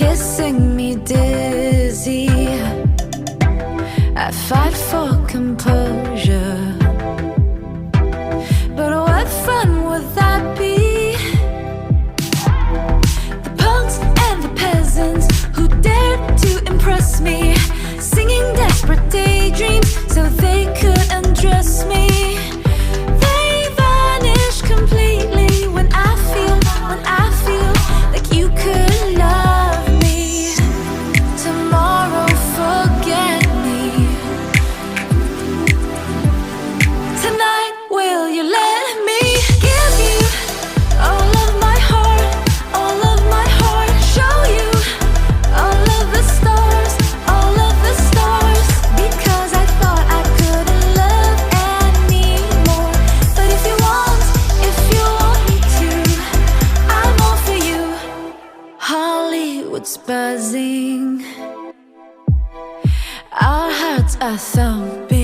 kissing me dizzy. I fight for composure, but what fun would that be? The punks and the peasants who dared to impress me, singing desperate daydreams so they could undress me. They vanish completely when I feel like you could love me. Tomorrow, forget me. Tonight, will you let me give you all of my heart, all of my heart? Show you all of the stars, all of the stars. Because I thought I couldn't love anymore. But if you want me to, I'm all for you. Hollywood's buzzing, our hearts are thumping.